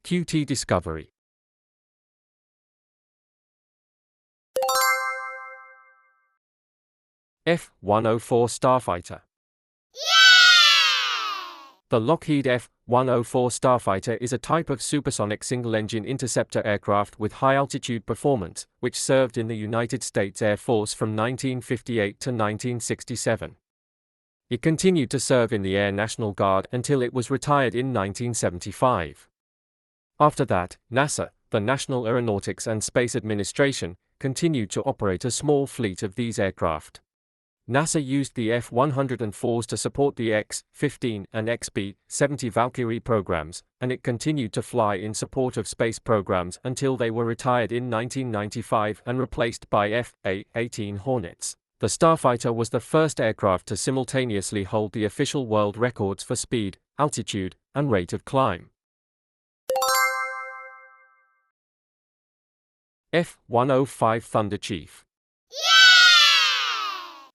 QT Discovery. F-104 Starfighter. The Lockheed F-104 Starfighter is a type of supersonic single-engine interceptor aircraft with high-altitude performance, which served in the United States Air Force from 1958 to 1967. It continued to serve in the Air National Guard until it was retired in 1975. After that, NASA, the National Aeronautics and Space Administration, continued to operate a small fleet of these aircraft. NASA used the F-104s to support the X-15 and XB-70 Valkyrie programs, and it continued to fly in support of space programs until they were retired in 1995 and replaced by F-18 Hornets. The Starfighter was the first aircraft to simultaneously hold the official world records for speed, altitude, and rate of climb. F-105 Thunderchief.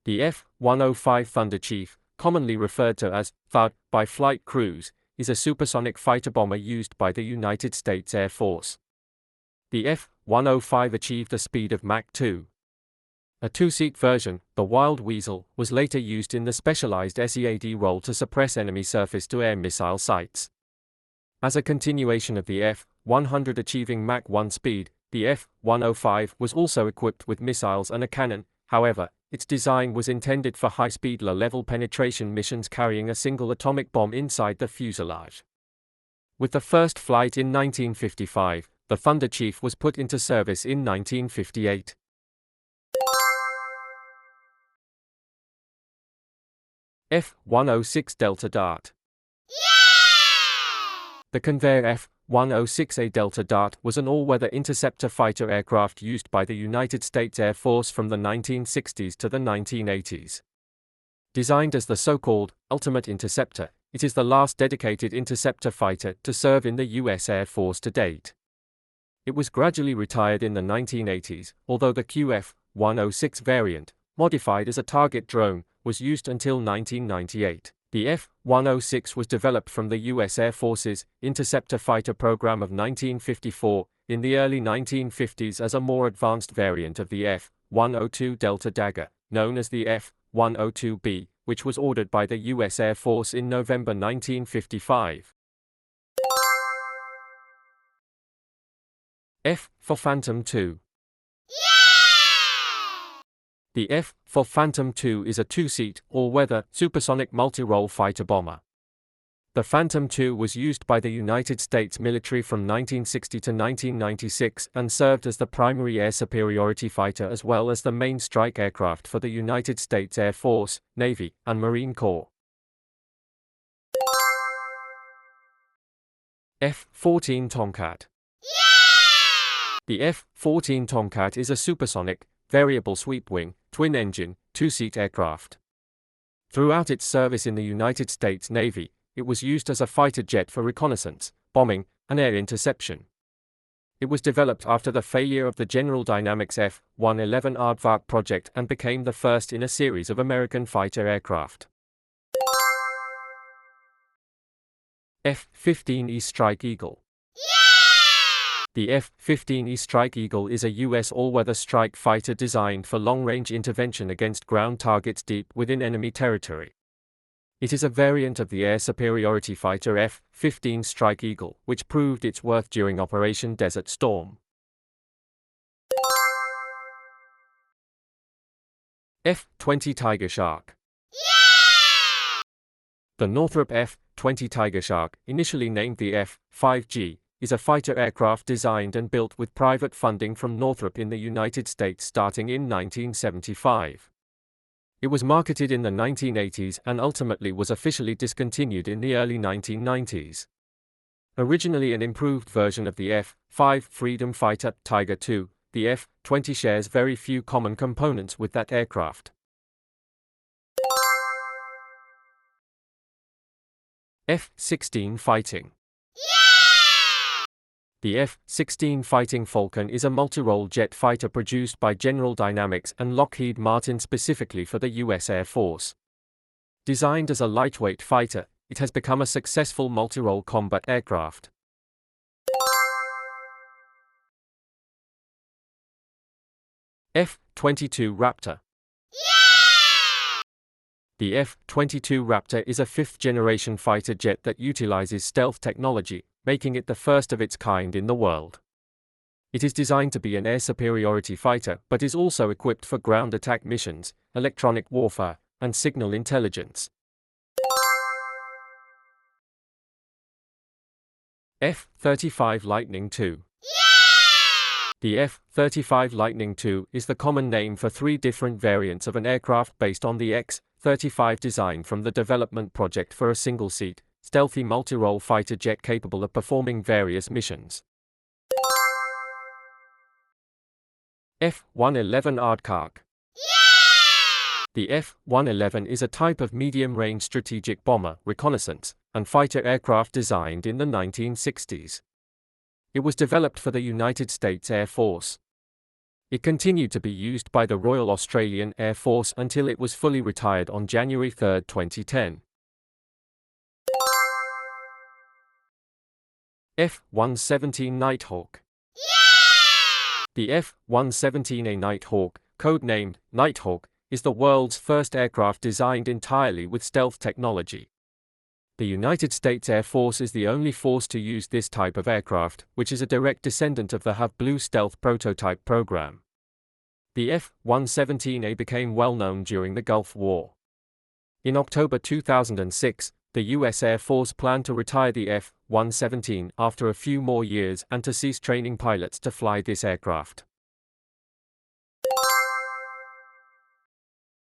The F-105 Thunderchief, commonly referred to as THUD by flight crews, is a supersonic fighter bomber used by the United States Air Force. The F-105 achieved a speed of Mach 2. A two-seat version, the Wild Weasel, was later used in the specialized SEAD role to suppress enemy surface-to-air missile sites. As a continuation of the F-100 achieving Mach 1 speed, the F-105 was also equipped with missiles and a cannon. However, its design was intended for high-speed low-level penetration missions carrying a single atomic bomb inside the fuselage. With the first flight in 1955, the Thunderchief was put into service in 1958. F-106 Delta Dart. The Convair F-106A Delta Dart was an all-weather interceptor fighter aircraft used by the United States Air Force from the 1960s to the 1980s. Designed as the so-called ultimate interceptor, it is the last dedicated interceptor fighter to serve in the U.S. Air Force to date. It was gradually retired in the 1980s, although the QF-106 variant, modified as a target drone, was used until 1998. The F-106 was developed from the U.S. Air Force's Interceptor Fighter Program of 1954 in the early 1950s as a more advanced variant of the F-102 Delta Dagger, known as the F-102B, which was ordered by the U.S. Air Force in November 1955. F for Phantom II. The F-4 Phantom II is a two-seat, all-weather, supersonic multi-role fighter bomber. The Phantom II was used by the United States military from 1960 to 1996 and served as the primary air superiority fighter as well as the main strike aircraft for the United States Air Force, Navy, and Marine Corps. F-14 Tomcat. The F-14 Tomcat is a supersonic, variable sweep-wing, twin-engine, two-seat aircraft. Throughout its service in the United States Navy, it was used as a fighter jet for reconnaissance, bombing, and air interception. It was developed after the failure of the General Dynamics F-111 Aardvark project and became the first in a series of American fighter aircraft. F-15E Strike Eagle. The F-15E Strike Eagle is a U.S. all-weather strike fighter designed for long-range intervention against ground targets deep within enemy territory. It is a variant of the air superiority fighter F-15 Strike Eagle, which proved its worth during Operation Desert Storm. F-20 Tiger Shark. The Northrop F-20 Tiger Shark, initially named the F-5G, is a fighter aircraft designed and built with private funding from Northrop in the United States starting in 1975. It was marketed in the 1980s and ultimately was officially discontinued in the early 1990s. Originally an improved version of the F-5 Freedom Fighter Tiger II, the F-20 shares very few common components with that aircraft. F-16 Fighting. The F-16 Fighting Falcon is a multi-role jet fighter produced by General Dynamics and Lockheed Martin specifically for the U.S. Air Force. Designed as a lightweight fighter, it has become a successful multi-role combat aircraft. F-22 Raptor. The F-22 Raptor is a fifth-generation fighter jet that utilizes stealth technology, making it the first of its kind in the world. It is designed to be an air superiority fighter, but is also equipped for ground attack missions, electronic warfare, and signal intelligence. F-35 Lightning II. The F-35 Lightning II is the common name for three different variants of an aircraft based on the X-35 design from the development project for a single-seat, stealthy multi-role fighter jet capable of performing various missions. F-111 ARTY. The F-111 is a type of medium-range strategic bomber, reconnaissance, and fighter aircraft designed in the 1960s. It was developed for the United States Air Force. It continued to be used by the Royal Australian Air Force until it was fully retired on January 3, 2010. F-117 Nighthawk. The F-117A Nighthawk, codenamed Nighthawk, is the world's first aircraft designed entirely with stealth technology. The United States Air Force is the only force to use this type of aircraft, which is a direct descendant of the HAV Blue stealth prototype program. The F-117A became well known during the Gulf War. In October 2006, the U.S. Air Force planned to retire the F-117 after a few more years and to cease training pilots to fly this aircraft.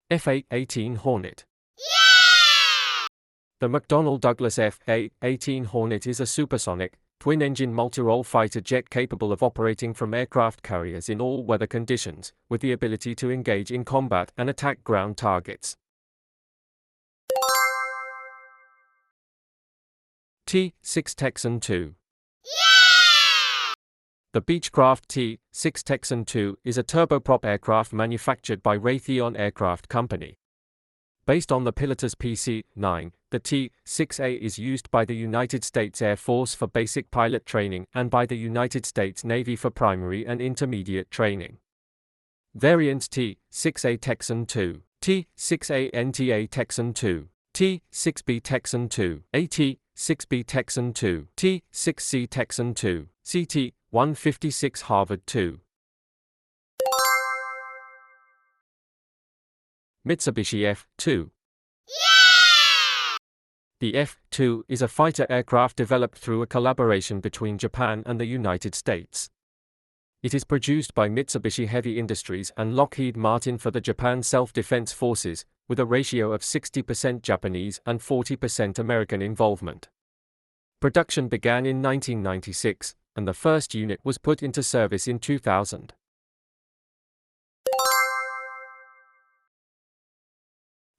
F-18 Hornet. The McDonnell Douglas F-18 Hornet is a supersonic, twin-engine multi-role fighter jet capable of operating from aircraft carriers in all weather conditions, with the ability to engage in combat and attack ground targets. T-6 Texan II. The Beechcraft T-6 Texan II is a turboprop aircraft manufactured by Raytheon Aircraft Company. Based on the Pilatus PC-9, the T-6A is used by the United States Air Force for basic pilot training and by the United States Navy for primary and intermediate training. Variants T-6A Texan II, T-6A NTA Texan II, T-6B Texan II, AT-6B Texan II, T-6C Texan II, CT-156 Harvard II. Mitsubishi F2. The F-2 is a fighter aircraft developed through a collaboration between Japan and the United States. It is produced by Mitsubishi Heavy Industries and Lockheed Martin for the Japan Self-Defense Forces, with a ratio of 60% Japanese and 40% American involvement. Production began in 1996, and the first unit was put into service in 2000.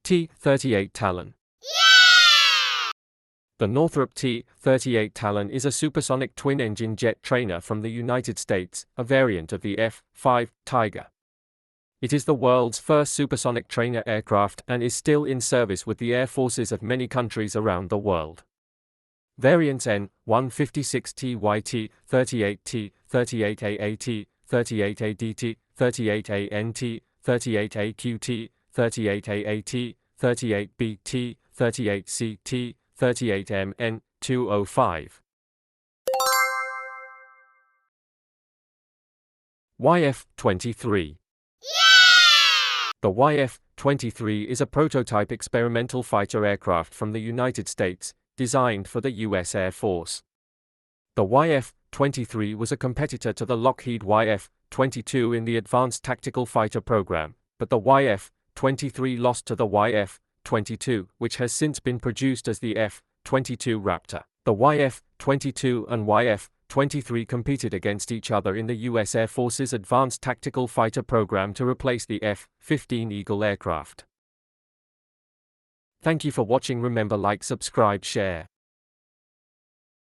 T38 Talon. The Northrop T38 Talon is a supersonic twin-engine jet trainer from the United States, a variant of the F-5 Tiger. It is the world's first supersonic trainer aircraft and is still in service with the air forces of many countries around the world. Variants N-156TYT, 38T, 38AAT, 38ADT, 38ANT, 38AQT, 38AAT, 38BT, 38CT, 38MN, 205. YF-23. The YF-23 is a prototype experimental fighter aircraft from the United States, designed for the U.S. Air Force. The YF-23 was a competitor to the Lockheed YF-22 in the Advanced Tactical Fighter program, but the YF-23 lost to the YF-22, which has since been produced as the F-22 Raptor. The YF-22 and YF-23 competed against each other in the U.S. Air Force's Advanced Tactical Fighter program to replace the F-15 Eagle aircraft. Thank you for watching. Remember, like, subscribe, share.